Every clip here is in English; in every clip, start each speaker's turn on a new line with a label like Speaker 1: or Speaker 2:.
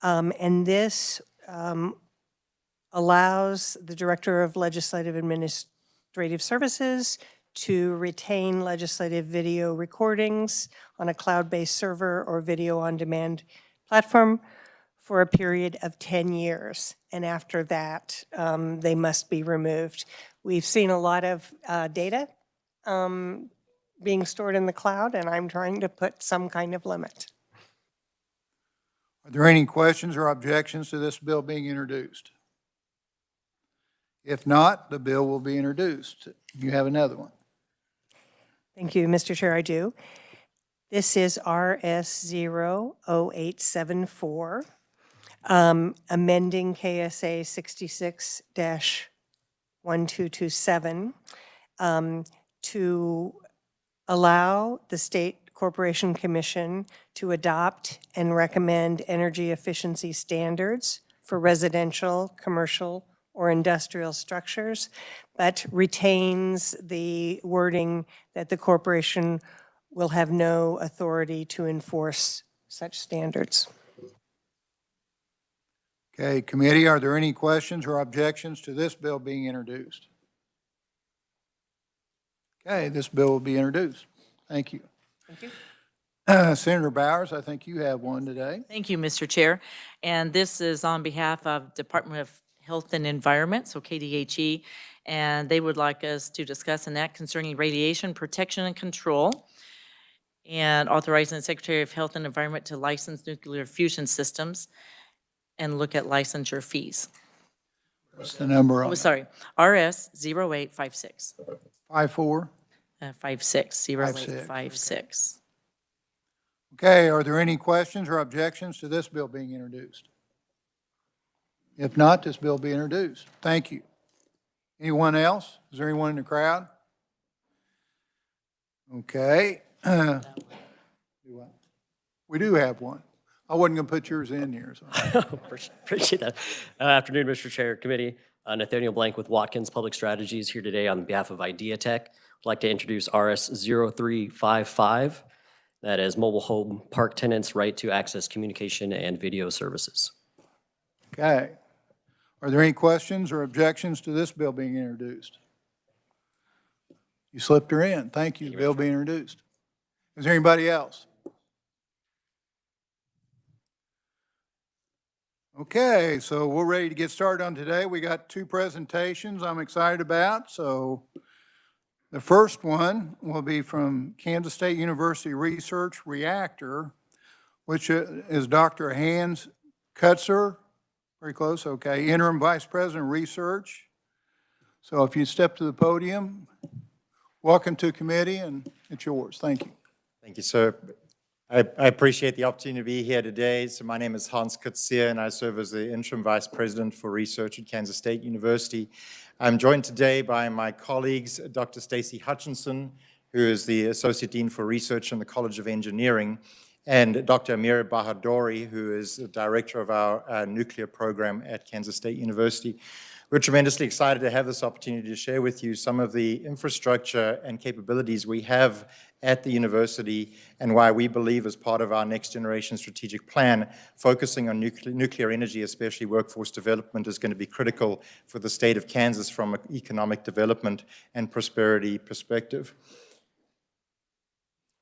Speaker 1: And this allows the Director of Legislative Administrative Services to retain legislative video recordings on a cloud-based server or video-on-demand platform for a period of 10 years. And after that, they must be removed. We've seen a lot of data being stored in the cloud, and I'm trying to put some kind of limit.
Speaker 2: Are there any questions or objections to this bill being introduced? If not, the bill will be introduced. You have another one.
Speaker 1: Thank you, Mr. Chair, I do. This is RS 00874, amending KSA 66-1227 to allow the State Corporation Commission to adopt and recommend energy efficiency standards for residential, commercial, or industrial structures, but retains the wording that the corporation will have no authority to enforce such standards.
Speaker 2: Okay, committee, are there any questions or objections to this bill being introduced? Okay, this bill will be introduced. Thank you.
Speaker 1: Thank you.
Speaker 2: Senator Bowers, I think you have one today.
Speaker 3: Thank you, Mr. Chair. And this is on behalf of Department of Health and Environment, so KDHE, and they would like us to discuss an act concerning radiation protection and control and authorizing the Secretary of Health and Environment to license nuclear fusion systems and look at licensure fees.
Speaker 2: What's the number on?
Speaker 3: Oh, sorry, RS 0856.
Speaker 2: 54?
Speaker 3: 56, 0856.
Speaker 2: Okay, are there any questions or objections to this bill being introduced? If not, this bill will be introduced. Thank you. Anyone else? Is there anyone in the crowd? Okay. We do have one. I wasn't going to put yours in here. So.
Speaker 4: Appreciate that. Afternoon, Mr. Chair, Committee. Nathaniel Blank with Watkins Public Strategies here today on behalf of Idea Tech. I'd like to introduce RS 0355. That is mobile home park tenants' right to access communication and video services.
Speaker 2: Okay. Are there any questions or objections to this bill being introduced? You slipped her in. Thank you. The bill being introduced. Is there anybody else? Okay, so we're ready to get started on today. We got two presentations I'm excited about. So the first one will be from Kansas State University Research Reactor, which is Dr. Hans Kutzer. Very close, okay. Interim Vice President of Research. So if you step to the podium, welcome to committee, and it's yours. Thank you.
Speaker 5: Thank you, sir. I appreciate the opportunity to be here today. So my name is Hans Kutzer, and I serve as the Interim Vice President for Research at Kansas State University. I'm joined today by my colleagues, Dr. Stacy Hutchinson, who is the Associate Dean for Research in the College of Engineering, and Dr. Amir Bahadori, who is the Director of our nuclear program at Kansas State University. We're tremendously excited to have this opportunity to share with you some of the infrastructure and capabilities we have at the university and why we believe as part of our next generation strategic plan, focusing on nuclear energy, especially workforce development, is going to be critical for the state of Kansas from an economic development and prosperity perspective.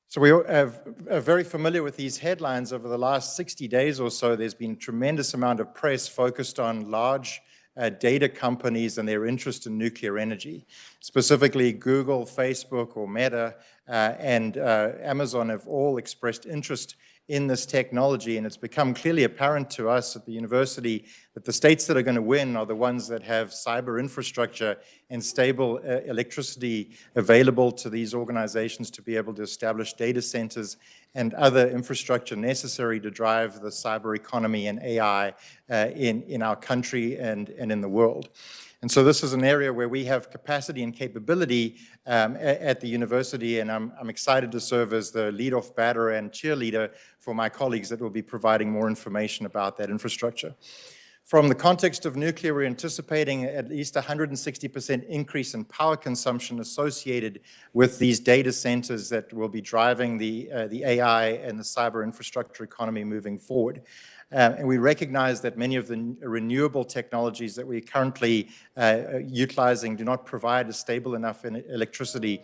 Speaker 5: So we are very familiar with these headlines. Over the last 60 days or so, there's been a tremendous amount of press focused on large data companies and their interest in nuclear energy. Specifically, Google, Facebook, or Meta, and Amazon have all expressed interest in this technology, and it's become clearly apparent to us at the university that the states that are going to win are the ones that have cyber infrastructure and stable electricity available to these organizations to be able to establish data centers and other infrastructure necessary to drive the cyber economy and AI in our country and in the world. And so this is an area where we have capacity and capability at the university, and I'm excited to serve as the lead-off batter and cheerleader for my colleagues that will be providing more information about that infrastructure. From the context of nuclear, we're anticipating at least 160% increase in power consumption associated with these data centers that will be driving the AI and the cyber infrastructure economy moving forward. And we recognize that many of the renewable technologies that we're currently utilizing do not provide a stable enough electricity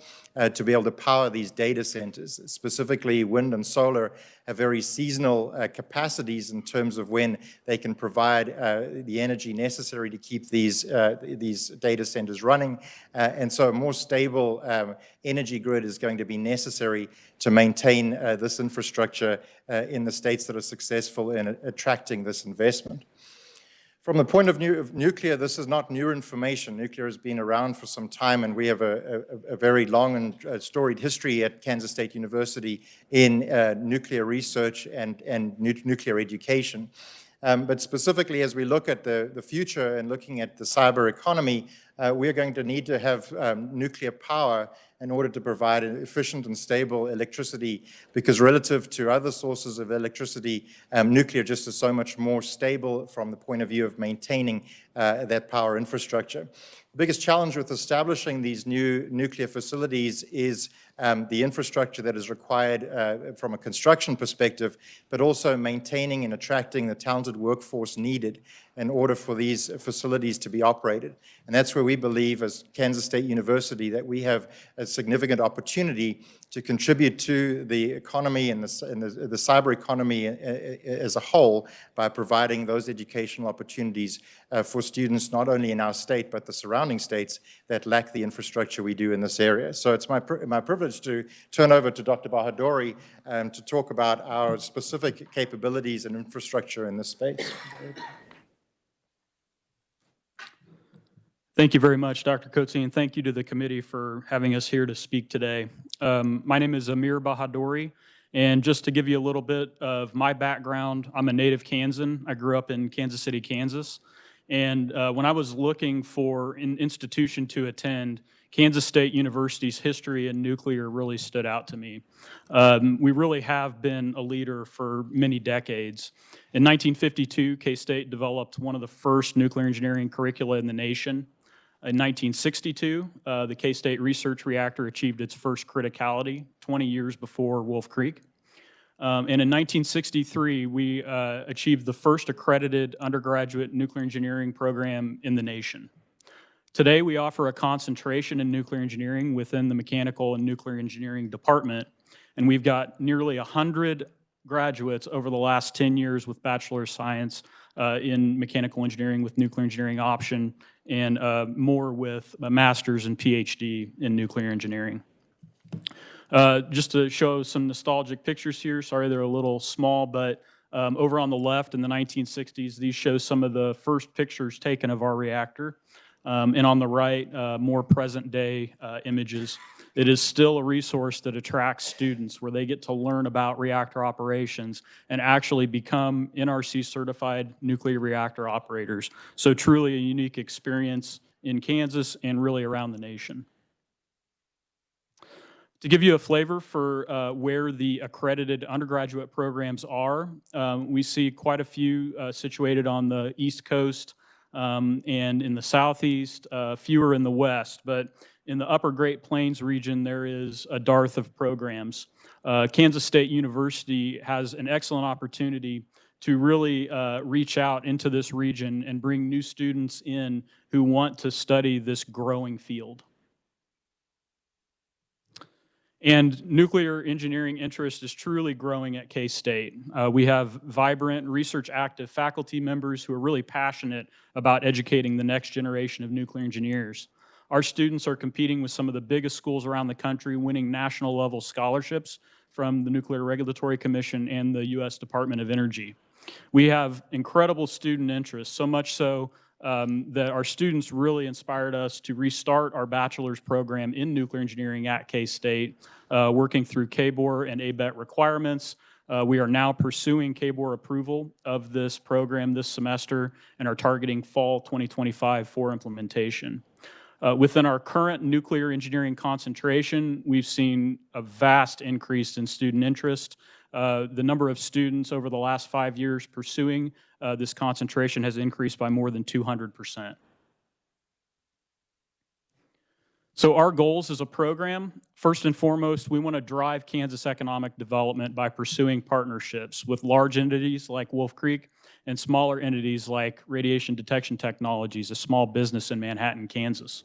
Speaker 5: to be able to power these data centers. Specifically, wind and solar have very seasonal capacities in terms of when they can provide the energy necessary to keep these data centers running. And so a more stable energy grid is going to be necessary to maintain this infrastructure in the states that are successful in attracting this investment. From the point of view of nuclear, this is not new information. Nuclear has been around for some time, and we have a very long and storied history at Kansas State University in nuclear research and nuclear education. But specifically, as we look at the future and looking at the cyber economy, we're going to need to have nuclear power in order to provide an efficient and stable electricity, because relative to other sources of electricity, nuclear just is so much more stable from the point of view of maintaining that power infrastructure. The biggest challenge with establishing these new nuclear facilities is the infrastructure that is required from a construction perspective, but also maintaining and attracting the talented workforce needed in order for these facilities to be operated. And that's where we believe, as Kansas State University, that we have a significant opportunity to contribute to the economy and the cyber economy as a whole by providing those educational opportunities for students not only in our state but the surrounding states that lack the infrastructure we do in this area. So it's my privilege to turn over to Dr. Bahadori to talk about our specific capabilities and infrastructure in this space.
Speaker 6: Thank you very much, Dr. Coetzee, and thank you to the committee for having us here to speak today. My name is Amir Bahadori, and just to give you a little bit of my background, I'm a native Kansan. I grew up in Kansas City, Kansas, and when I was looking for an institution to attend, Kansas State University's history in nuclear really stood out to me. We really have been a leader for many decades. In 1952, K-State developed one of the first nuclear engineering curricula in the nation. In 1962, the K-State research reactor achieved its first criticality, 20 years before Wolf Creek. And in 1963, we achieved the first accredited undergraduate nuclear engineering program in the nation. Today, we offer a concentration in nuclear engineering within the mechanical and nuclear engineering department, and we've got nearly 100 graduates over the last 10 years with Bachelor of Science in mechanical engineering with nuclear engineering option, and more with a master's and PhD in nuclear engineering. Just to show some nostalgic pictures here, sorry they're a little small, but over on the left in the 1960s, these show some of the first pictures taken of our reactor. And on the right, more present-day images. It is still a resource that attracts students where they get to learn about reactor operations and actually become NRC-certified nuclear reactor operators. So truly a unique experience in Kansas and really around the nation. To give you a flavor for where the accredited undergraduate programs are, we see quite a few situated on the East Coast, and in the southeast, fewer in the west, but in the upper Great Plains region, there is a dearth of programs. Kansas State University has an excellent opportunity to really reach out into this region and bring new students in who want to study this growing field. And nuclear engineering interest is truly growing at K-State. We have vibrant, research-active faculty members who are really passionate about educating the next generation of nuclear engineers. Our students are competing with some of the biggest schools around the country, winning national-level scholarships from the Nuclear Regulatory Commission and the U.S. Department of Energy. We have incredible student interest, so much so that our students really inspired us to restart our bachelor's program in nuclear engineering at K-State, working through KBOR and ABET requirements. We are now pursuing KBOR approval of this program this semester and are targeting fall 2025 for implementation. Within our current nuclear engineering concentration, we've seen a vast increase in student interest. The number of students over the last 5 years pursuing this concentration has increased by more than 200%. So our goals as a program, first and foremost, we want to drive Kansas economic development by pursuing partnerships with large entities like Wolf Creek and smaller entities like Radiation Detection Technologies, a small business in Manhattan, Kansas.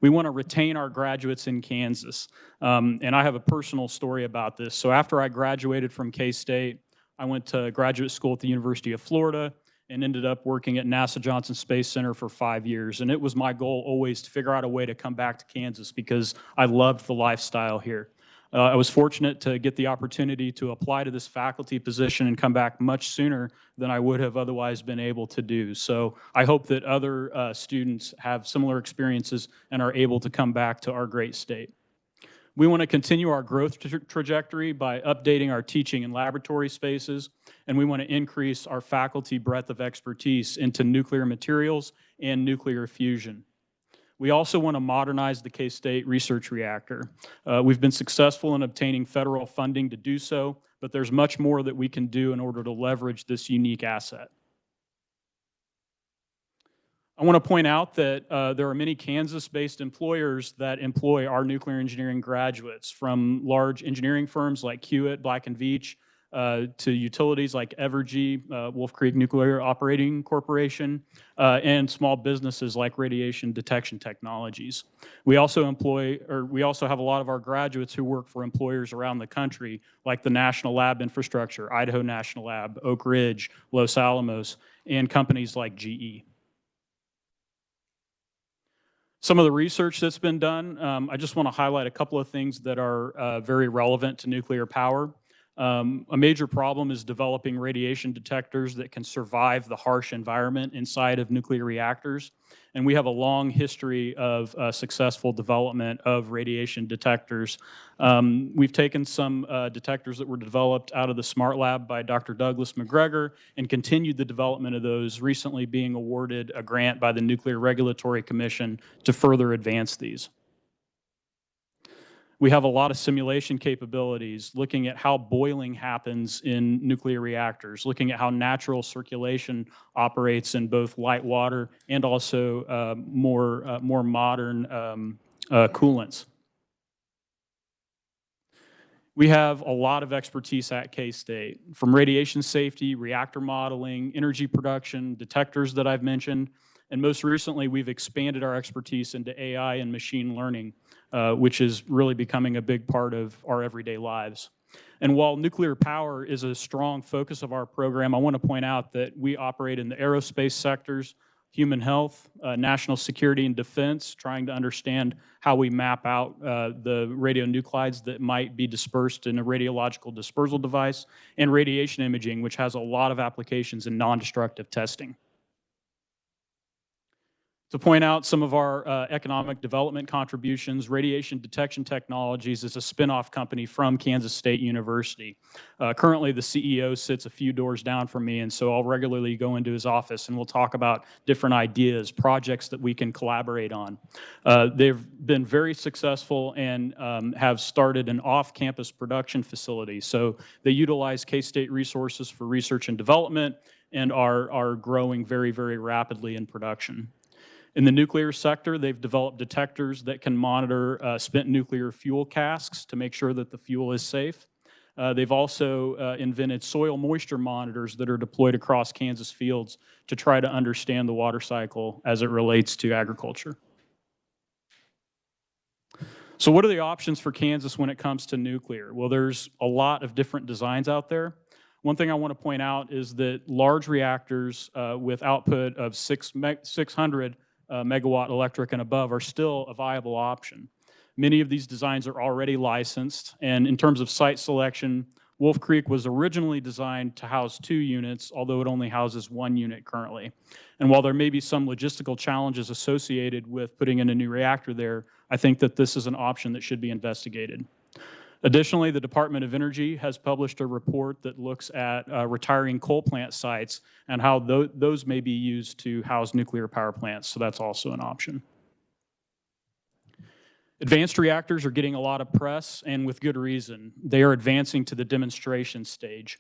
Speaker 6: We want to retain our graduates in Kansas. And I have a personal story about this. So after I graduated from K-State, I went to graduate school at the University of Florida and ended up working at NASA Johnson Space Center for 5 years. And it was my goal always to figure out a way to come back to Kansas because I loved the lifestyle here. I was fortunate to get the opportunity to apply to this faculty position and come back much sooner than I would have otherwise been able to do. So I hope that other students have similar experiences and are able to come back to our great state. We want to continue our growth trajectory by updating our teaching and laboratory spaces, and we want to increase our faculty breadth of expertise into nuclear materials and nuclear fusion. We also want to modernize the K-State research reactor. We've been successful in obtaining federal funding to do so, but there's much more that we can do in order to leverage this unique asset. I want to point out that there are many Kansas-based employers that employ our nuclear engineering graduates, from large engineering firms like Hewitt, Black & Veatch, to utilities like Evergy, Wolf Creek Nuclear Operating Corporation, and small businesses like Radiation Detection Technologies. We also have a lot of our graduates who work for employers around the country, like the National Lab Infrastructure, Idaho National Lab, Oak Ridge, Los Alamos, and companies like GE. Some of the research that's been done, I just want to highlight a couple of things that are very relevant to nuclear power. A major problem is developing radiation detectors that can survive the harsh environment inside of nuclear reactors. And we have a long history of successful development of radiation detectors. We've taken some detectors that were developed out of the SMART Lab by Dr. Douglas McGregor and continued the development of those, recently being awarded a grant by the Nuclear Regulatory Commission to further advance these. We have a lot of simulation capabilities, looking at how boiling happens in nuclear reactors, looking at how natural circulation operates in both light water and also more modern coolants. We have a lot of expertise at K-State, from radiation safety, reactor modeling, energy production, detectors that I've mentioned, and most recently we've expanded our expertise into AI and machine learning, which is really becoming a big part of our everyday lives. And while nuclear power is a strong focus of our program, I want to point out that we operate in the aerospace sectors, human health, national security and defense, trying to understand how we map out the radionuclides that might be dispersed in a radiological dispersal device, and radiation imaging, which has a lot of applications in non-destructive testing. To point out some of our economic development contributions, Radiation Detection Technologies is a spin-off company from Kansas State University. Currently, the CEO sits a few doors down from me, and so I'll regularly go into his office and we'll talk about different ideas, projects that we can collaborate on. They've been very successful and have started an off-campus production facility. So they utilize K-State resources for research and development and are growing very, very rapidly in production. In the nuclear sector, they've developed detectors that can monitor spent nuclear fuel casks to make sure that the fuel is safe. They've also invented soil moisture monitors that are deployed across Kansas fields to try to understand the water cycle as it relates to agriculture. So what are the options for Kansas when it comes to nuclear? Well, there's a lot of different designs out there. One thing I want to point out is that large reactors with output of 600 megawatt electric and above are still a viable option. Many of these designs are already licensed, and in terms of site selection, Wolf Creek was originally designed to house 2 units, although it only houses 1 unit currently. And while there may be some logistical challenges associated with putting in a new reactor there, I think that this is an option that should be investigated. Additionally, the Department of Energy has published a report that looks at retiring coal plant sites and how those may be used to house nuclear power plants, so that's also an option. Advanced reactors are getting a lot of press, and with good reason. They are advancing to the demonstration stage.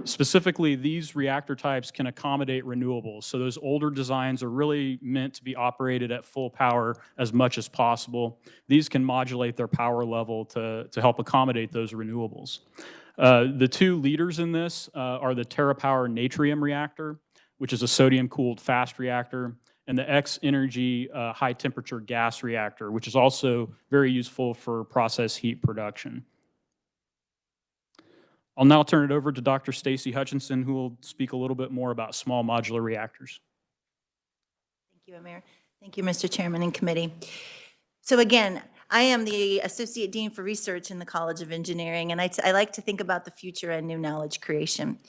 Speaker 6: Specifically, these reactor types can accommodate renewables. So those older designs are really meant to be operated at full power as much as possible. These can modulate their power level to help accommodate those renewables. The two leaders in this are the TerraPower Natrium reactor, which is a sodium-cooled fast reactor, and the X-Energy high-temperature gas reactor, which is also very useful for process heat production. I'll now turn it over to Dr. Stacy Hutchinson, who will speak a little bit more about small modular reactors.
Speaker 7: Thank you, Amir. Thank you, Mr. Chairman and committee. So again, I am the Associate Dean for Research in the College of Engineering, and I like to think about the future and new knowledge creation.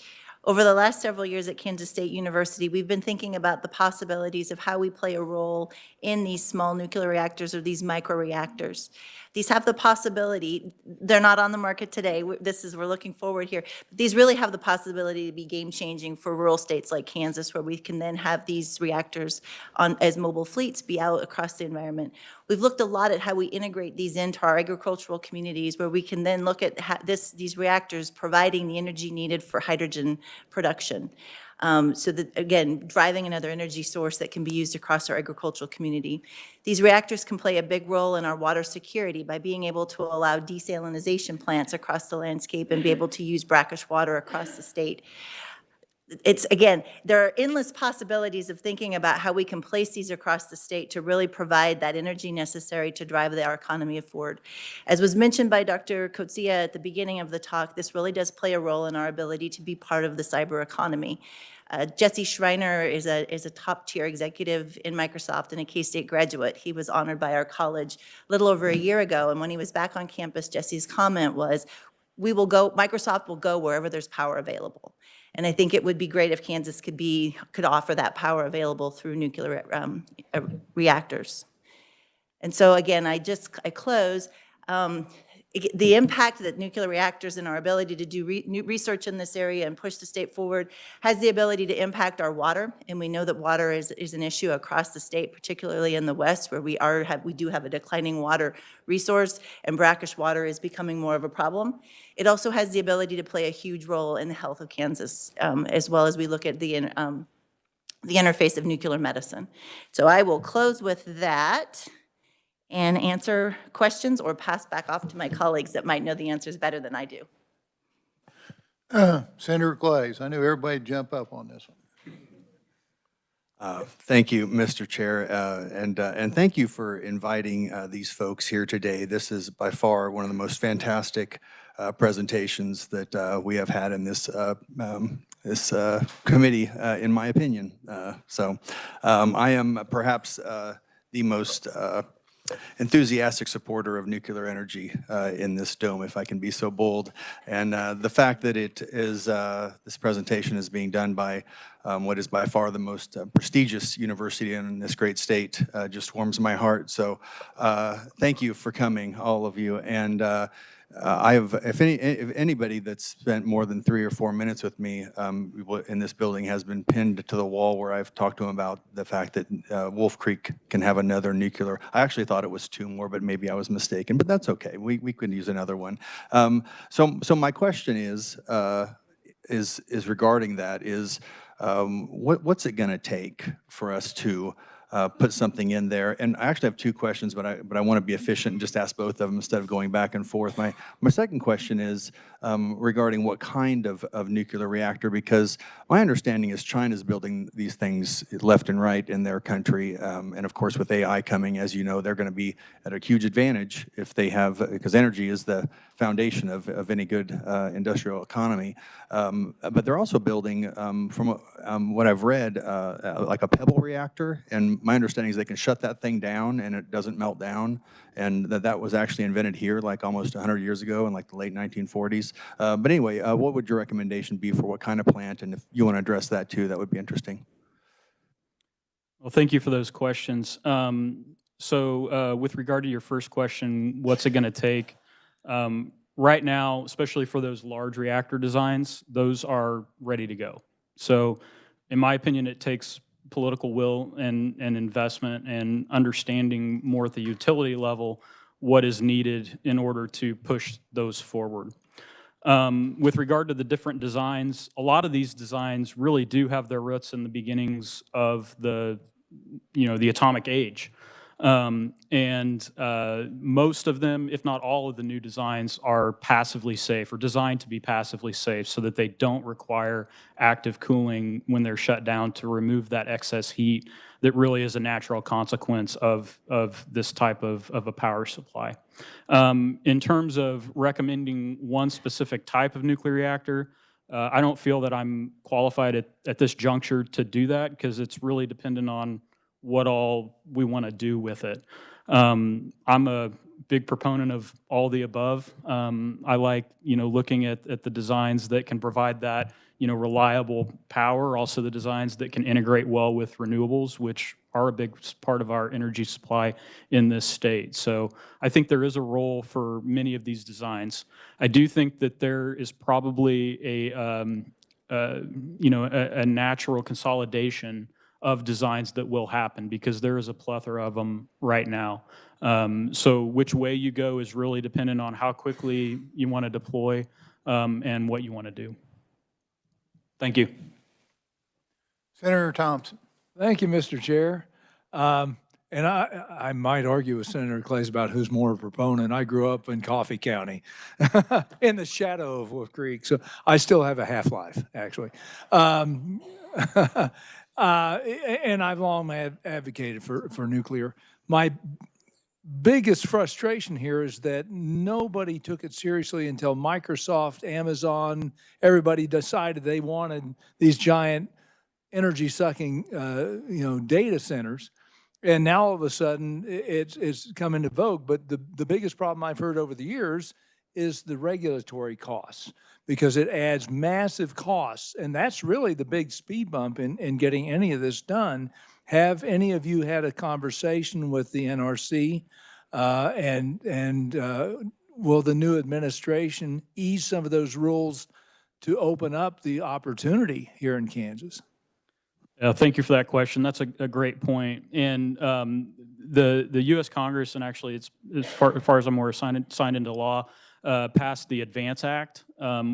Speaker 7: Over the last several years at Kansas State University, we've been thinking about the possibilities of how we play a role in these small nuclear reactors or these microreactors. These have the possibility, they're not on the market today, we're looking forward here, but these really have the possibility to be game-changing for rural states like Kansas, where we can then have these reactors as mobile fleets be out across the environment. We've looked a lot at how we integrate these into our agricultural communities, where we can then look at these reactors providing the energy needed for hydrogen production. So that, again, driving another energy source that can be used across our agricultural community. These reactors can play a big role in our water security by being able to allow desalinization plants across the landscape and be able to use brackish water across the state. Again, there are endless possibilities of thinking about how we can place these across the state to really provide that energy necessary to drive our economy forward. As was mentioned by Dr. Kotsia at the beginning of the talk, this really does play a role in our ability to be part of the cyber economy. Jesse Schreiner is a top-tier executive in Microsoft and a K-State graduate. He was honored by our college a little over a year ago, and when he was back on campus, Jesse's comment was, Microsoft will go wherever there's power available. And I think it would be great if Kansas could offer that power available through nuclear reactors. And so again, I close. The impact that nuclear reactors and our ability to do research in this area and push the state forward has the ability to impact our water. And we know that water is an issue across the state, particularly in the West, where we do have a declining water resource, and brackish water is becoming more of a problem. It also has the ability to play a huge role in the health of Kansas, as well as we look at the interface of nuclear medicine. So I will close with that and answer questions or pass back off to my colleagues that might know the answers better than I do.
Speaker 2: Senator Glaze, I knew everybody'd jump up on this one.
Speaker 8: Thank you, Mr. Chair, and thank you for inviting these folks here today. This is by far one of the most fantastic presentations that we have had in this committee, in my opinion. I am perhaps the most enthusiastic supporter of nuclear energy in this dome, if I can be so bold. And the fact that this presentation is being done by what is by far the most prestigious university in this great state just warms my heart. So thank you for coming, all of you. And if anybody that's spent more than 3 or 4 minutes with me in this building has been pinned to the wall where I've talked to him about the fact that Wolf Creek can have another nuclear. I actually thought it was 2 more, but maybe I was mistaken. But that's okay. We could use another one. So my question is regarding that: what's it going to take for us to put something in there? And I actually have 2 questions, but I want to be efficient and just ask both of them instead of going back and forth. My second question is regarding what kind of nuclear reactor, because my understanding is China's building these things left and right in their country. And of course, with AI coming, as you know, they're going to be at a huge advantage if they have, because energy is the foundation of any good industrial economy. But they're also building, from what I've read, like a pebble reactor. And my understanding is they can shut that thing down and it doesn't melt down. And that was actually invented here like almost 100 years ago in like the late 1940s. But anyway, what would your recommendation be for what kind of plant? And if you want to address that too, that would be interesting.
Speaker 6: Well, thank you for those questions. With regard to your first question, what's it going to take? Right now, especially for those large reactor designs, those are ready to go. So in my opinion, it takes political will and investment and understanding more at the utility level what is needed in order to push those forward. With regard to the different designs, a lot of these designs really do have their roots in the beginnings of the atomic age. Most of them, if not all of the new designs, are passively safe or designed to be passively safe so that they don't require active cooling when they're shut down to remove that excess heat that really is a natural consequence of this type of a power supply. In terms of recommending one specific type of nuclear reactor, I don't feel that I'm qualified at this juncture to do that because it's really dependent on what all we want to do with it. I'm a big proponent of all the above. I like, looking at the designs that can provide that, reliable power, also the designs that can integrate well with renewables, which are a big part of our energy supply in this state. So I think there is a role for many of these designs. I do think that there is probably a natural consolidation of designs that will happen because there is a plethora of them right now. So which way you go is really dependent on how quickly you want to deploy and what you want to do. Thank you.
Speaker 2: Senator Thompson.
Speaker 9: Thank you, Mr. Chair. And I might argue with Senator Clays about who's more a proponent. I grew up in Coffee County in the shadow of Wolf Creek, so I still have a half-life, actually. And I've long advocated for nuclear. My biggest frustration here is that nobody took it seriously until Microsoft, Amazon, everybody decided they wanted these giant energy-sucking, data centers. And now all of a sudden it's come into vogue. But the biggest problem I've heard over the years is the regulatory costs, because it adds massive costs. And that's really the big speed bump in getting any of this done. Have any of you had a conversation with the NRC? And will the new administration ease some of those rules to open up the opportunity here in Kansas?
Speaker 6: Thank you for that question. That's a great point. And the U.S. Congress, and actually it's as far as I'm aware, signed into law, passed the ADVANCE Act,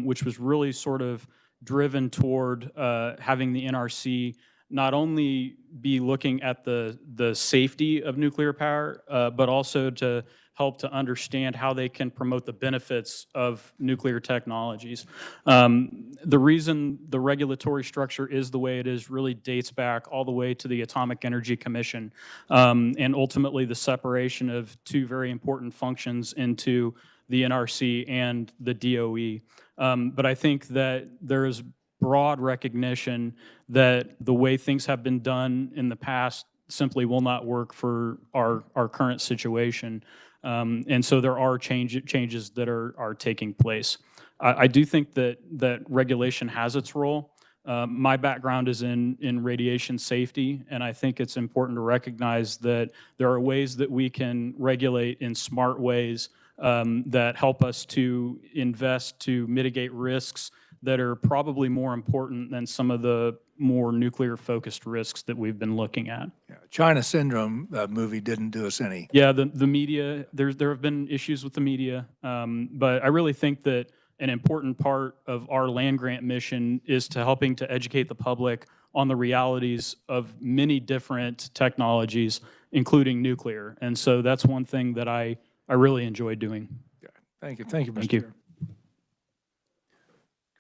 Speaker 6: which was really sort of driven toward having the NRC not only be looking at the safety of nuclear power, but also to help to understand how they can promote the benefits of nuclear technologies. The reason the regulatory structure is the way it is really dates back all the way to the Atomic Energy Commission, and ultimately the separation of two very important functions into the NRC and the DOE. But I think that there is broad recognition that the way things have been done in the past simply will not work for our current situation. And so there are changes that are taking place. I do think that regulation has its role. My background is in radiation safety, and I think it's important to recognize that there are ways that we can regulate in smart ways that help us to invest to mitigate risks that are probably more important than some of the more nuclear-focused risks that we've been looking at.
Speaker 9: Yeah, China Syndrome movie didn't do us any.
Speaker 6: Yeah, the media, there have been issues with the media, but I really think that an important part of our land grant mission is to helping to educate the public on the realities of many different technologies, including nuclear. And so that's one thing that I really enjoy doing.
Speaker 9: Yeah. Thank you, Mr.
Speaker 6: Thank you.
Speaker 9: Chair.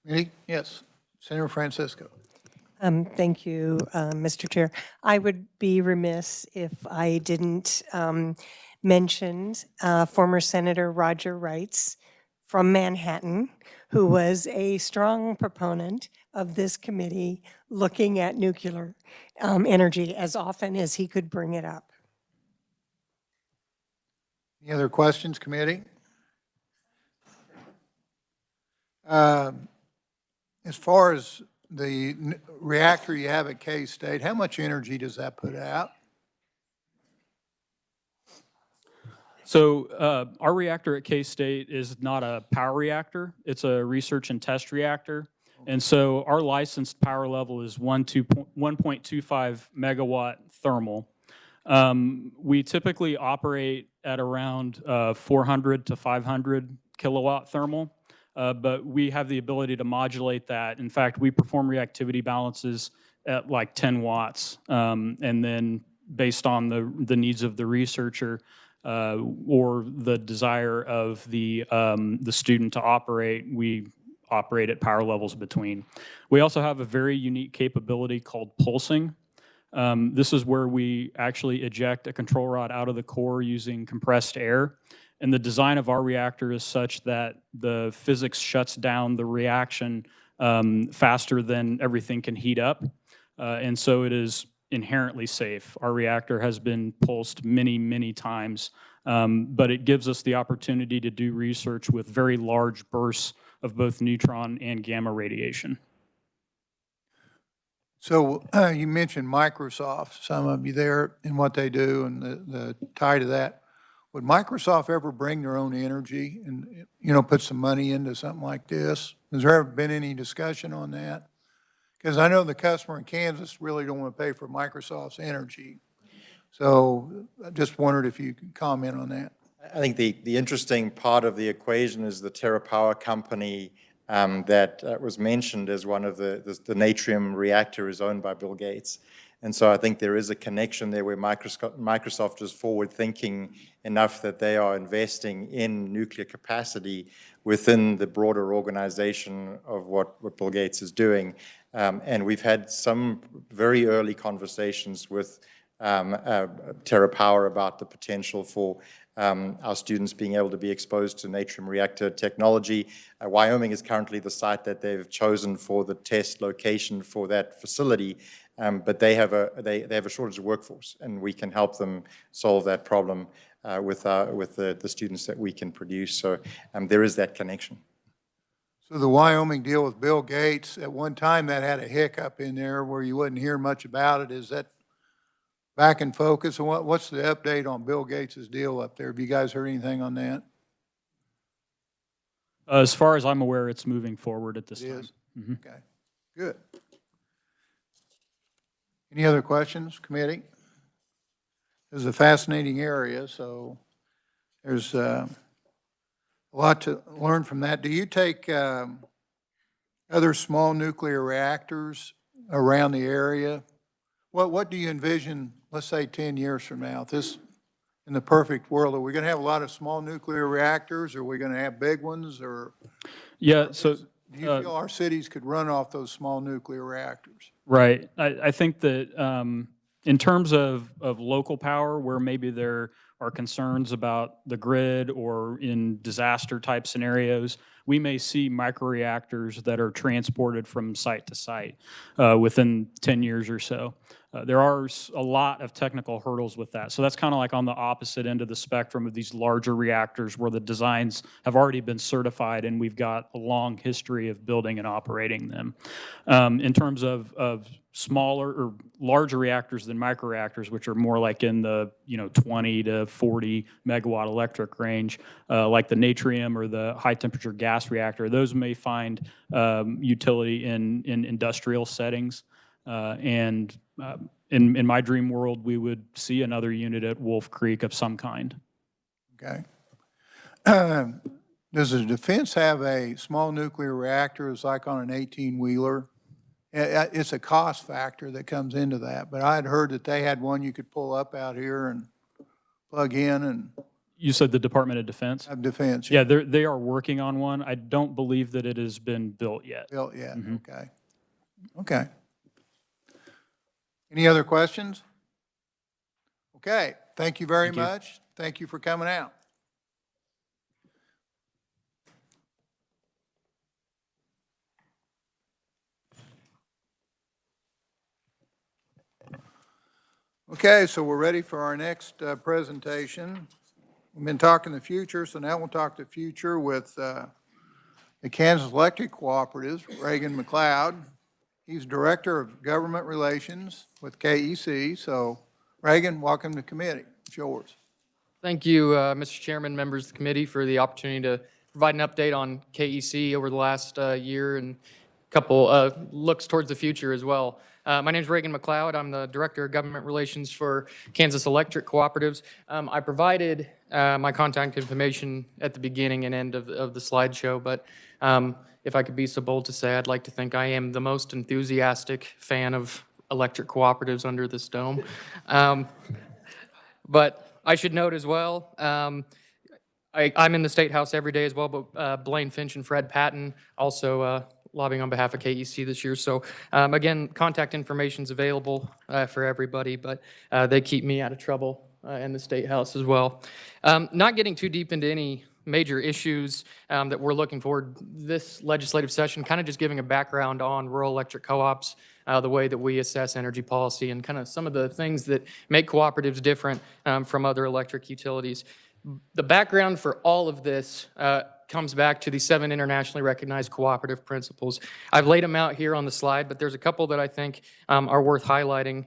Speaker 2: Committee? Yes. Senator Francisco.
Speaker 1: Thank you, Mr. Chair. I would be remiss if I didn't mention former Senator Roger Reitz from Manhattan, who was a strong proponent of this committee looking at nuclear energy as often as he could bring it up.
Speaker 2: Any other questions, committee? As far as the reactor you have at K-State, how much energy does that put out?
Speaker 6: So our reactor at K-State is not a power reactor. It's a research and test reactor. And so our licensed power level is 1.25 megawatt thermal. We typically operate at around 400 to 500 kilowatt thermal, but we have the ability to modulate that. In fact, we perform reactivity balances at like 10 watts, and then based on the needs of the researcher or the desire of the student to operate, we operate at power levels between. We also have a very unique capability called pulsing. This is where we actually eject a control rod out of the core using compressed air. And the design of our reactor is such that the physics shuts down the reaction faster than everything can heat up. And so it is inherently safe. Our reactor has been pulsed many, many times, but it gives us the opportunity to do research with very large bursts of both neutron and gamma radiation.
Speaker 2: So you mentioned Microsoft, some of you there, and what they do and the tie to that. Would Microsoft ever bring their own energy and, you know, put some money into something like this? Has there ever been any discussion on that? Because I know the customer in Kansas really don't want to pay for Microsoft's energy. So I just wondered if you could comment on that.
Speaker 5: I think the interesting part of the equation is the TerraPower company that was mentioned as one of the Natrium reactor is owned by Bill Gates. And so I think there is a connection there where Microsoft is forward-thinking enough that they are investing in nuclear capacity within the broader organization of what Bill Gates is doing. And we've had some very early conversations with TerraPower about the potential for our students being able to be exposed to natrium reactor technology. Wyoming is currently the site that they've chosen for the test location for that facility, but they have a shortage of workforce, and we can help them solve that problem with the students that we can produce. So there is that connection.
Speaker 2: So the Wyoming deal with Bill Gates, at one time that had a hiccup in there where you wouldn't hear much about it. Is that back in focus? And what's the update on Bill Gates' deal up there? Have you guys heard anything on that?
Speaker 6: As far as I'm aware, it's moving forward at this time.
Speaker 2: Mm-hmm. Okay, good. Any other questions, committee? This is a fascinating area, so there's a lot to learn from that. Do you take other small nuclear reactors around the area? What do you envision, let's say 10 years from now, this, in the perfect world? Are we going to have a lot of small nuclear reactors? Are we going to have big ones? Or
Speaker 6: yeah, so
Speaker 2: do you feel our cities could run off those small nuclear reactors?
Speaker 6: right. I think that in terms of local power, where maybe there are concerns about the grid or in disaster type scenarios, we may see microreactors that are transported from site to site within 10 years or so. There are a lot of technical hurdles with that. So that's kind of like on the opposite end of the spectrum of these larger reactors where the designs have already been certified and we've got a long history of building and operating them. In terms of smaller or larger reactors than microreactors, which are more like in the 20 to 40 megawatt electric range, like the Natrium or the high temperature gas reactor, those may find utility in industrial settings. And in my dream world, we would see another unit at Wolf Creek of some kind.
Speaker 2: Okay. Does the defense have a small nuclear reactor? It's like on an 18-wheeler. It's a cost factor that comes into that, but I had heard that they had one you could pull up out here and plug in and.
Speaker 6: You said the Department of Defense?
Speaker 2: Defense.
Speaker 6: Yeah, they are working on one. I don't believe that it has been built yet.
Speaker 2: Built yet,
Speaker 6: Mm-hmm.
Speaker 2: Okay. Okay. Any other questions? Okay, thank you very much. Thank you for coming out. Okay, so we're ready for our next presentation. We've been talking the future, so now we'll talk the future with the Kansas Electric Cooperatives, Reagan McLeod. He's Director of Government Relations with KEC. So, Reagan, welcome to committee. It's yours.
Speaker 10: Thank you, Mr. Chairman, members of the committee, for the opportunity to provide an update on KEC over the last year and couple looks towards the future as well. My name is Reagan McLeod. I'm the Director of Government Relations for Kansas Electric Cooperatives. I provided my contact information at the beginning and end of the slideshow, but if I could be so bold to say, I'd like to think I am the most enthusiastic fan of electric cooperatives under this dome. But I should note as well, I'm in the State House every day as well, but Blaine Finch and Fred Patton also lobbying on behalf of KEC this year. So again, contact information is available for everybody, but they keep me out of trouble in the State House as well. Not getting too deep into any major issues that we're looking forward this legislative session, kind of just giving a background on rural electric co-ops, the way that we assess energy policy, and kind of some of the things that make cooperatives different from other electric utilities. The background for all of this comes back to the 7 internationally recognized cooperative principles. I've laid them out here on the slide, but there's a couple that I think are worth highlighting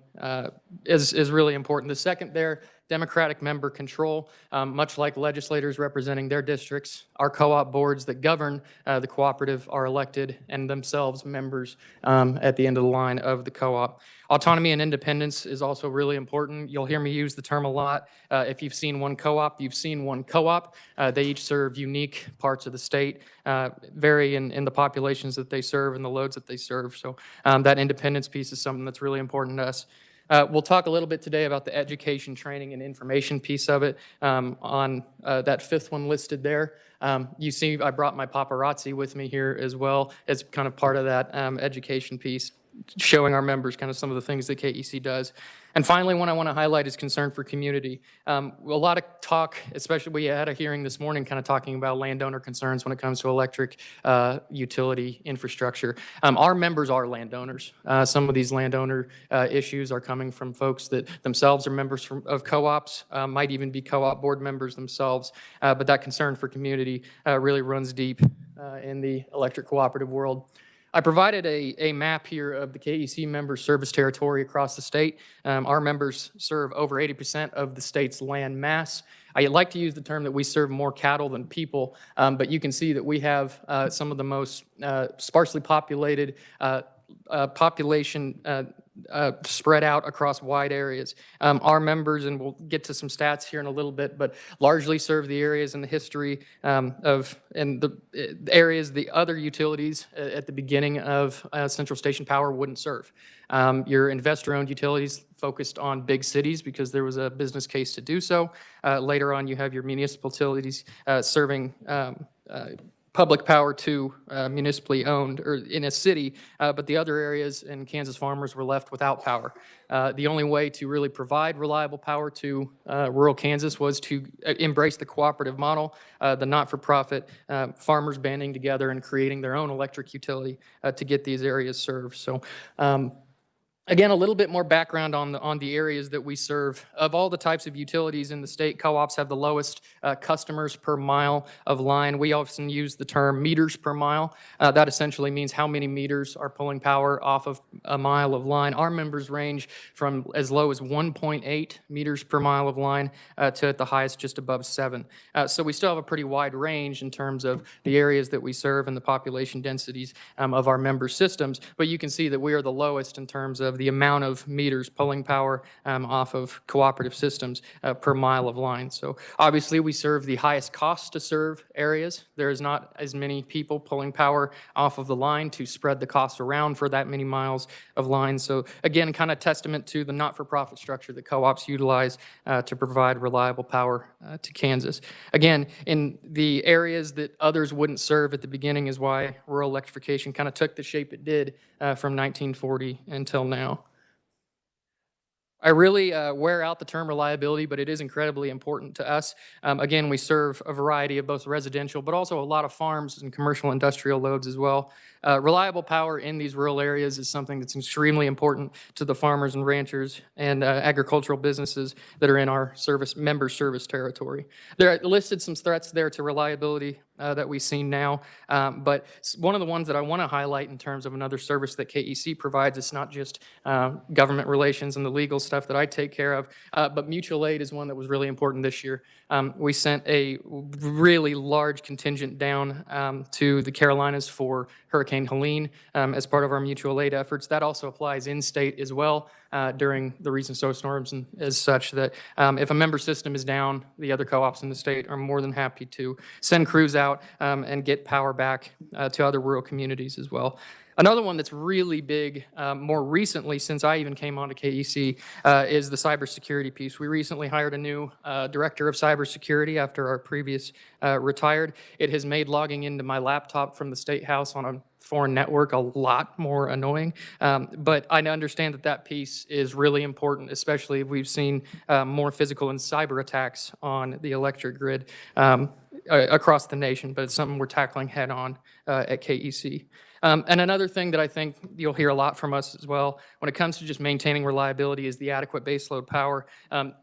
Speaker 10: is really important. The second there, democratic member control. Much like legislators representing their districts, our co-op boards that govern the cooperative are elected and themselves members at the end of the line of the co-op. Autonomy and independence is also really important. You'll hear me use the term a lot. If you've seen one co-op, you've seen one co-op. They each serve unique parts of the state, vary in the populations that they serve and the loads that they serve. So that independence piece is something that's really important to us. We'll talk a little bit today about the education, training, and information piece of it on that 5th one listed there. You see I brought my paparazzi with me here as well as kind of part of that education piece, showing our members kind of some of the things that KEC does. And finally, one I want to highlight is concern for community. A lot of talk, especially we had a hearing this morning kind of talking about landowner concerns when it comes to electric utility infrastructure. Our members are landowners. Some of these landowner issues are coming from folks that themselves are members of co-ops, might even be co-op board members themselves, but that concern for community really runs deep in the electric cooperative world. I provided a map here of the KEC member service territory across the state. Our members serve over 80% of the state's land mass. I like to use the term that we serve more cattle than people, but you can see that we have some of the most sparsely populated population spread out across wide areas. Our members, and we'll get to some stats here in a little bit, but largely serve the areas and the history and the areas the other utilities at the beginning of Central Station Power wouldn't serve. Your investor-owned utilities focused on big cities because there was a business case to do so. Later on, you have your municipal utilities serving public power to municipally owned or in a city, but the other areas in Kansas farmers were left without power. The only way to really provide reliable power to rural Kansas was to embrace the cooperative model, the not-for-profit farmers banding together and creating their own electric utility to get these areas served. So again, a little bit more background on the areas that we serve. Of all the types of utilities in the state, co-ops have the lowest customers per mile of line. We often use the term meters per mile. That essentially means how many meters are pulling power off of a mile of line. Our members range from as low as 1.8 meters per mile of line to at the highest just above 7. So we still have a pretty wide range in terms of the areas that we serve and the population densities of our member systems. But you can see that we are the lowest in terms of the amount of meters pulling power off of cooperative systems per mile of line. So obviously we serve the highest cost to serve areas. There is not as many people pulling power off of the line to spread the cost around for that many miles of line. So again, kind of testament to the not-for-profit structure that co-ops utilize to provide reliable power to Kansas. Again, in the areas that others wouldn't serve at the beginning is why rural electrification kind of took the shape it did from 1940 until now. I really wear out the term reliability, but it is incredibly important to us. Again, we serve a variety of both residential, but also a lot of farms and commercial industrial loads as well. Reliable power in these rural areas is something that's extremely important to the farmers and ranchers and agricultural businesses that are in our member service territory. There are listed some threats there to reliability, that we've seen now. But one of the ones that I want to highlight in terms of another service that KEC provides, it's not just government relations and the legal stuff that I take care of, but mutual aid is one that was really important this year. We sent a really large contingent down to the Carolinas for Hurricane Helene as part of our mutual aid efforts. That also applies in-state as well during the recent snowstorms, and as such that if a member system is down, the other co-ops in the state are more than happy to send crews out and get power back to other rural communities as well. Another one that's really big more recently since I even came on to KEC is the cybersecurity piece. We recently hired a new director of cybersecurity after our previous retired. It has made logging into my laptop from the State House on a foreign network a lot more annoying. But I understand that that piece is really important, especially if we've seen more physical and cyber attacks on the electric grid across the nation, but it's something we're tackling head on at KEC. And another thing that I think you'll hear a lot from us as well, when it comes to just maintaining reliability, is the adequate baseload power.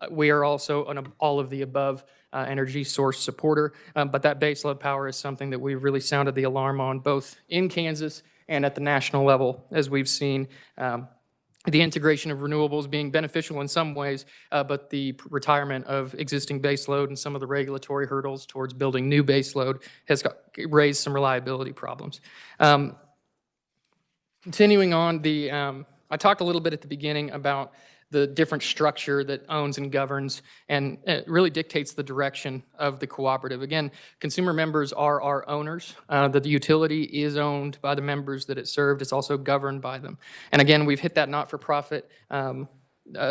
Speaker 10: We are also an all of the above energy source supporter, but that baseload power is something that we've really sounded the alarm on, both in Kansas and at the national level, as we've seen the integration of renewables being beneficial in some ways, but the retirement of existing baseload and some of the regulatory hurdles towards building new baseload has raised some reliability problems. Continuing on, I talked a little bit at the beginning about the different structure that owns and governs and it really dictates the direction of the cooperative. Again, consumer members are our owners. The utility is owned by the members that it served. It's also governed by them. And again, we've hit that not-for-profit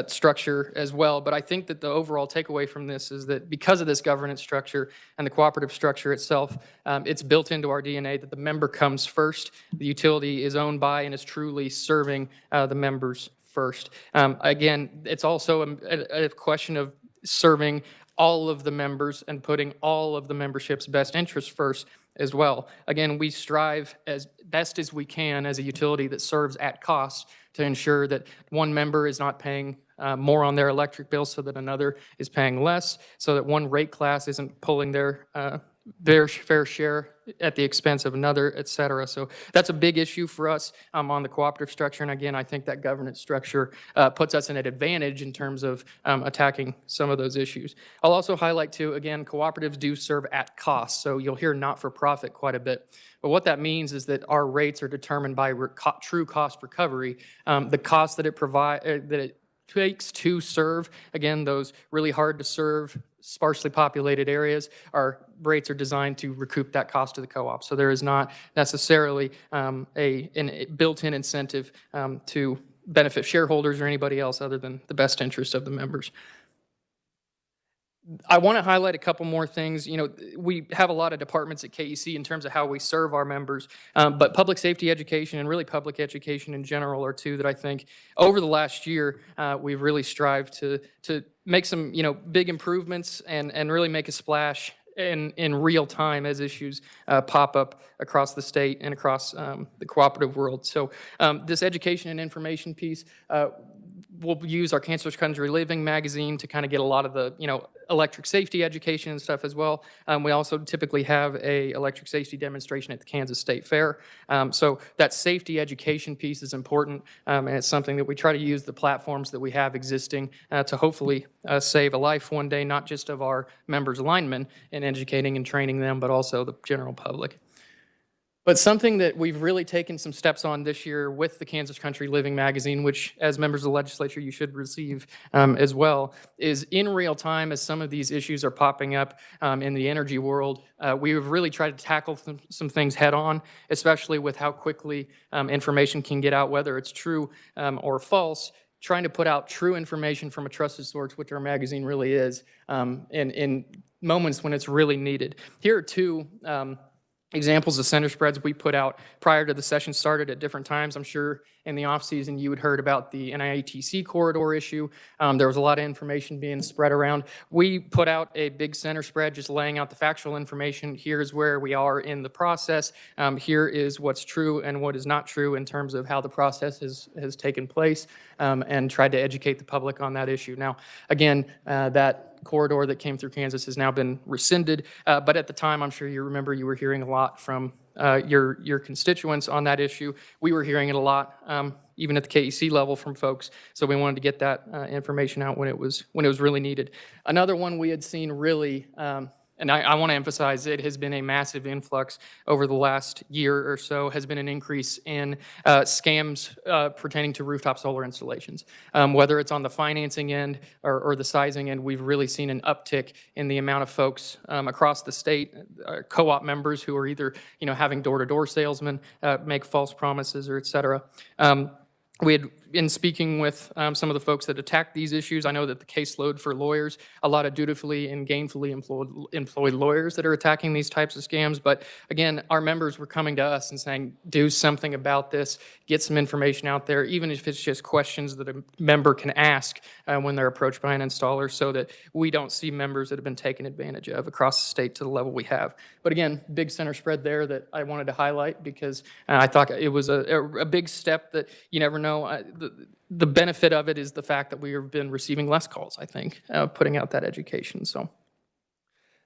Speaker 10: structure as well. But I think that the overall takeaway from this is that because of this governance structure and the cooperative structure itself, it's built into our DNA that the member comes first. The utility is owned by and is truly serving the members first. Again, it's also a question of serving all of the members and putting all of the membership's best interests first as well. Again, we strive as best as we can as a utility that serves at cost to ensure that one member is not paying more on their electric bill so that another is paying less, so that one rate class isn't pulling their fair share at the expense of another, et cetera. So that's a big issue for us on the cooperative structure. And again, I think that governance structure puts us in an advantage in terms of attacking some of those issues. I'll also highlight too, again, cooperatives do serve at cost. So you'll hear not-for-profit quite a bit. But what that means is that our rates are determined by true cost recovery, the cost that it takes to serve, again, those really hard to serve, sparsely populated areas. Our rates are designed to recoup that cost to the co-op. So there is not necessarily a built-in incentive to benefit shareholders or anybody else other than the best interest of the members. I want to highlight a couple more things. You know, we have a lot of departments at KEC in terms of how we serve our members, but public safety education and really public education in general are two that I think over the last year we've really strived to make some, you know, big improvements and really make a splash in real time as issues pop up across the state and across the cooperative world. So this education and information piece, we'll use our Cancerous Country Living magazine to kind of get a lot of the, you know, electric safety education and stuff as well. We also typically have a electric safety demonstration at the Kansas State Fair. So that safety education piece is important, and it's something that we try to use the platforms that we have existing to hopefully save a life one day, not just of our members' linemen in educating and training them, but also the general public. But something that we've really taken some steps on this year with the Kansas Country Living magazine, which as members of the legislature you should receive as well, is in real time as some of these issues are popping up in the energy world. We've really tried to tackle some things head on, especially with how quickly information can get out, whether it's true or false, trying to put out true information from a trusted source, which our magazine really is, in moments when it's really needed. Here are two examples of center spreads we put out prior to the session started at different times. I'm sure in the offseason, you had heard about the NIATC corridor issue. There was a lot of information being spread around. We put out a big center spread just laying out the factual information. Here's where we are in the process. Here is what's true and what is not true in terms of how the process has taken place, and tried to educate the public on that issue. Now, again, that corridor that came through Kansas has now been rescinded, but at the time, I'm sure you remember, you were hearing a lot from your constituents on that issue. We were hearing it a lot, even at the KEC level from folks. So we wanted to get that information out when it was really needed. Another one we had seen really, and I want to emphasize, it has been a massive influx over the last year or so, has been an increase in scams pertaining to rooftop solar installations. Whether it's on the financing end or the sizing end, we've really seen an uptick in the amount of folks across the state, co-op members who are either having door-to-door salesmen make false promises or et cetera. We had been speaking with some of the folks that attack these issues. I know that the caseload for lawyers, a lot of dutifully and gainfully employed lawyers that are attacking these types of scams. But again, our members were coming to us and saying, do something about this, get some information out there, even if it's just questions that a member can ask when they're approached by an installer, so that we don't see members that have been taken advantage of across the state to the level we have. But again, big center spread there that I wanted to highlight because I thought it was a big step that you never know. The benefit of it is the fact that we have been receiving less calls, I think, putting out that education. So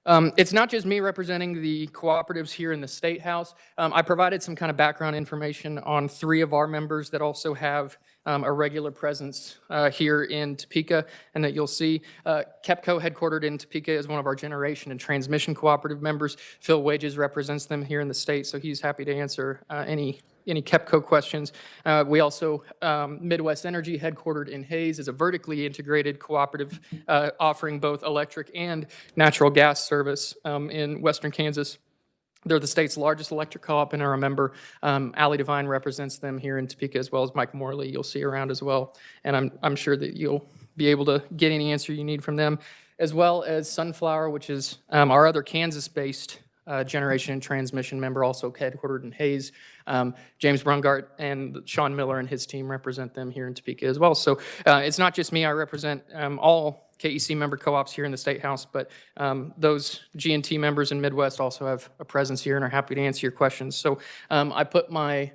Speaker 10: it's not just me representing the cooperatives here in the State House. I provided some kind of background information on 3 of our members that also have a regular presence here in Topeka, and that you'll see KEPCO, headquartered in Topeka, is one of our generation and transmission cooperative members. Phil Wages represents them here in the state, so he's happy to answer any KEPCO questions. We also, Midwest Energy, headquartered in Hayes, is a vertically integrated cooperative offering both electric and natural gas service in western Kansas. They're the state's largest electric co-op and are a member. Allie Devine represents them here in Topeka, as well as Mike Morley you'll see around as well. And I'm sure that you'll be able to get any answer you need from them, as well as Sunflower, which is our other Kansas-based generation and transmission member, also headquartered in Hayes. James Brungart and Sean Miller and his team represent them here in Topeka as well. So it's not just me. I represent all KEC member co-ops here in the State House, but those G&T members in Midwest also have a presence here and are happy to answer your questions. So I put my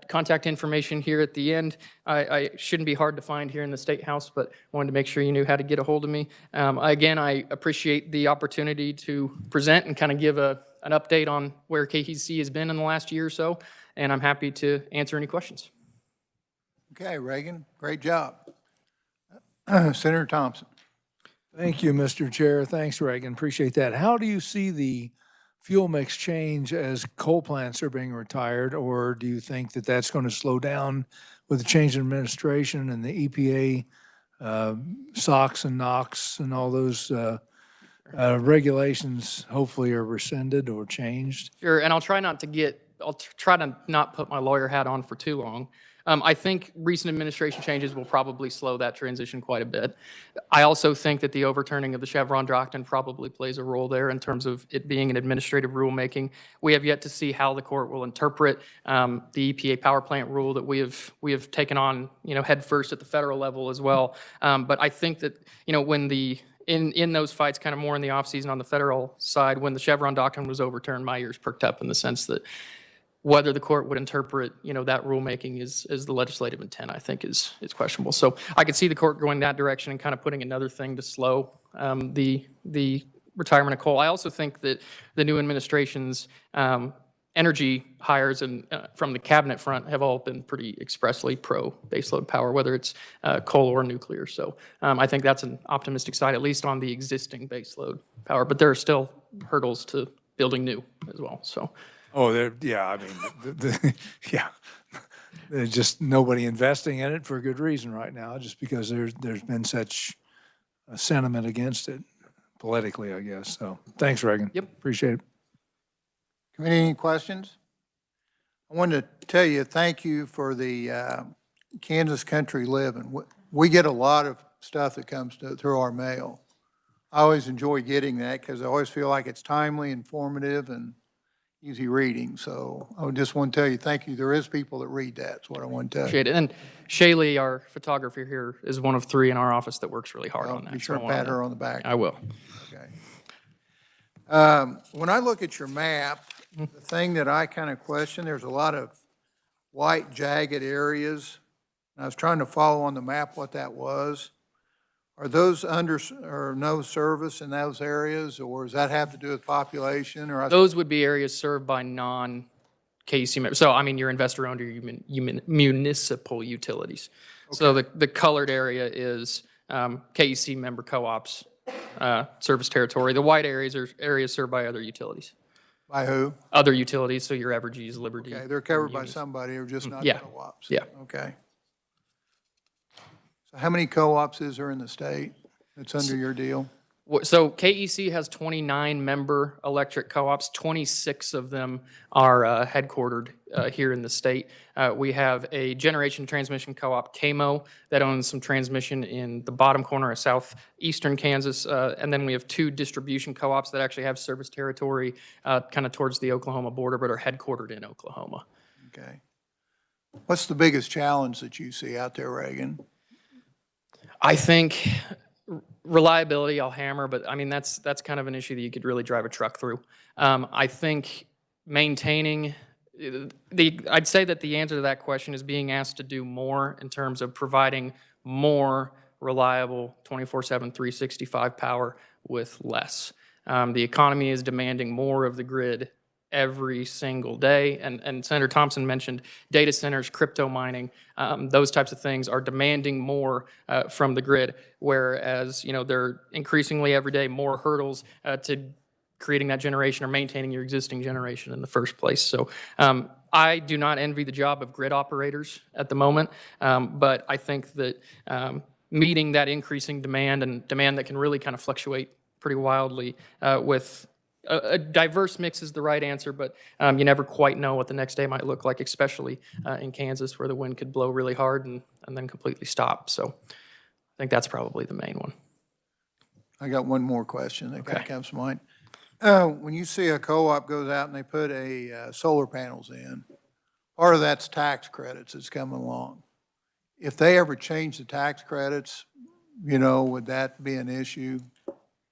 Speaker 10: contact information here at the end. I shouldn't be hard to find here in the State House, but wanted to make sure you knew how to get a hold of me. Again, I appreciate the opportunity to present and kind of give an update on where KEC has been in the last year or so, and I'm happy to answer any questions.
Speaker 2: Okay, Reagan, great job. Senator Thompson.
Speaker 9: Thank you, Mr. Chair. Thanks, Reagan. Appreciate that. How do you see the fuel mix change as coal plants are being retired, or do you think that that's going to slow down with the change in administration and the EPA, SOX and NOx and all those regulations hopefully are rescinded or changed?
Speaker 10: Sure, and I'll try to not put my lawyer hat on for too long. I think recent administration changes will probably slow that transition quite a bit. I also think that the overturning of the Chevron doctrine probably plays a role there in terms of it being an administrative rulemaking. We have yet to see how the court will interpret the EPA power plant rule that we have taken on, head first at the federal level as well. But I think that, when in those fights, kind of more in the offseason on the federal side, when the Chevron doctrine was overturned, my ears perked up in the sense that whether the court would interpret, that rulemaking as the legislative intent, I think is questionable. So I could see the court going that direction and kind of putting another thing to slow the retirement of coal. I also think that the new administration's energy hires and from the cabinet front have all been pretty expressly pro baseload power, whether it's coal or nuclear. So I think that's an optimistic side, at least on the existing baseload power. But there are still hurdles to building new as well. So.
Speaker 9: Oh, yeah, I mean, yeah. There's just nobody investing in it for a good reason right now, just because there's been such a sentiment against it politically, I guess. So thanks, Reagan.
Speaker 10: Yep.
Speaker 9: Appreciate it.
Speaker 2: Committee, any questions? I wanted to tell you thank you for the Kansas Country Living. We get a lot of stuff that comes through our mail. I always enjoy getting that because I always feel like it's timely, informative, and easy reading. So I would just want to tell you, thank you. There is people that read that. That's what I want to tell you.
Speaker 10: Appreciate it. And Shaylee, our photographer here, is one of 3 in our office that works really hard
Speaker 2: Well,
Speaker 10: on that.
Speaker 2: be
Speaker 10: so
Speaker 2: sure
Speaker 10: I
Speaker 2: to
Speaker 10: wanted
Speaker 2: pat
Speaker 10: to-
Speaker 2: her on the back.
Speaker 10: I will.
Speaker 2: Okay. When I look at your map, the thing that I kind of question, there's a lot of white jagged areas. And I was trying to follow on the map what that was. Are those under, or no service in those areas, or does that have to do with population, or?
Speaker 10: Those would be areas served by non-KEC members. So, I mean, your investor-owned or municipal utilities. So the colored area is KEC member co-ops, service territory. The white areas are areas served by other utilities.
Speaker 2: By who?
Speaker 10: Other utilities, so your Evergy's, Liberty.
Speaker 2: Okay, they're covered
Speaker 10: and
Speaker 2: by
Speaker 10: Unis.
Speaker 2: somebody, or just not
Speaker 10: Yeah.
Speaker 2: co-ops?
Speaker 10: Yeah.
Speaker 2: Okay. So how many co-ops is there in the state that's under your deal?
Speaker 10: So KEC has 29 member electric co-ops. 26 of them are headquartered here in the state. We have a generation transmission co-op, KMO, that owns some transmission in the bottom corner of southeastern Kansas. And then we have 2 distribution co-ops that actually have service territory kind of towards the Oklahoma border, but are headquartered in Oklahoma.
Speaker 2: Okay. What's the biggest challenge that you see out there, Reagan?
Speaker 10: I think reliability, I'll hammer, but I mean, that's kind of an issue that you could really drive a truck through. I think maintaining, I'd say that the answer to that question is being asked to do more in terms of providing more reliable 24/7, 365 power with less. The economy is demanding more of the grid every single day. And Senator Thompson mentioned data centers, crypto mining, those types of things are demanding more from the grid, whereas, you know, there are increasingly every day more hurdles to creating that generation or maintaining your existing generation in the first place. So I do not envy the job of grid operators at the moment, but I think that meeting that increasing demand and demand that can really kind of fluctuate pretty wildly with a diverse mix is the right answer, but you never quite know what the next day might look like, especially in Kansas where the wind could blow really hard and then completely stop. So I think that's probably the main one.
Speaker 2: I got one more question that kind of
Speaker 10: Okay.
Speaker 2: comes to mind. When you see a co-op goes out and they put solar panels in, part of that's tax credits that's coming along. If they ever change the tax credits, you know, would that be an issue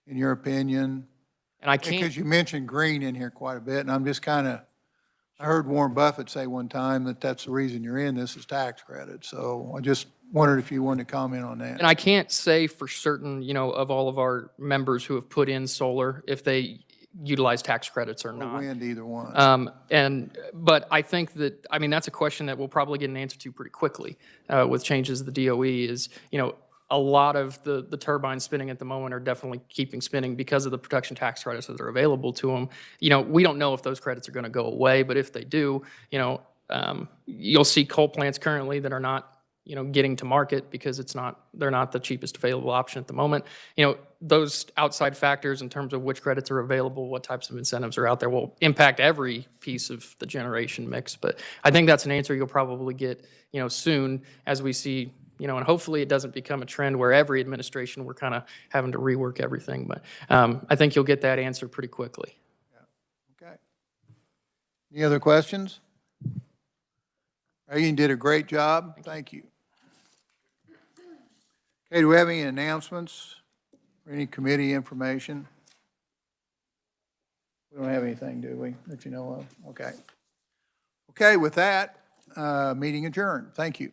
Speaker 2: in your opinion?
Speaker 10: And I can't.
Speaker 2: Because you mentioned green in here quite a bit, and I'm just kind of, I heard Warren Buffett say one time that that's the reason you're in this is tax credits. So I just wondered if you wanted to comment on that.
Speaker 10: And I can't say for certain, you know, of all of our members who have put in solar, if they utilize tax credits or
Speaker 2: Or
Speaker 10: not.
Speaker 2: wind, either one.
Speaker 10: But I think that, I mean, that's a question that we'll probably get an answer to pretty quickly with changes of the DOE is, you know, a lot of the turbines spinning at the moment are definitely keeping spinning because of the production tax credits that are available to them. You know, we don't know if those credits are going to go away, but if they do, you know, you'll see coal plants currently that are not, you know, getting to market because they're not the cheapest available option at the moment. You know, those outside factors in terms of which credits are available, what types of incentives are out there will impact every piece of the generation mix. But I think that's an answer you'll probably get, you know, soon as we see, you know, and hopefully it doesn't become a trend where every administration we're kind of having to rework everything. But I think you'll get that answer pretty quickly.
Speaker 2: Okay. Any other questions? You did a great job. Thank you. Okay, do we have any announcements or any committee information? We don't have anything, do we, that you know of? Okay. Okay, with that, meeting adjourned. Thank you.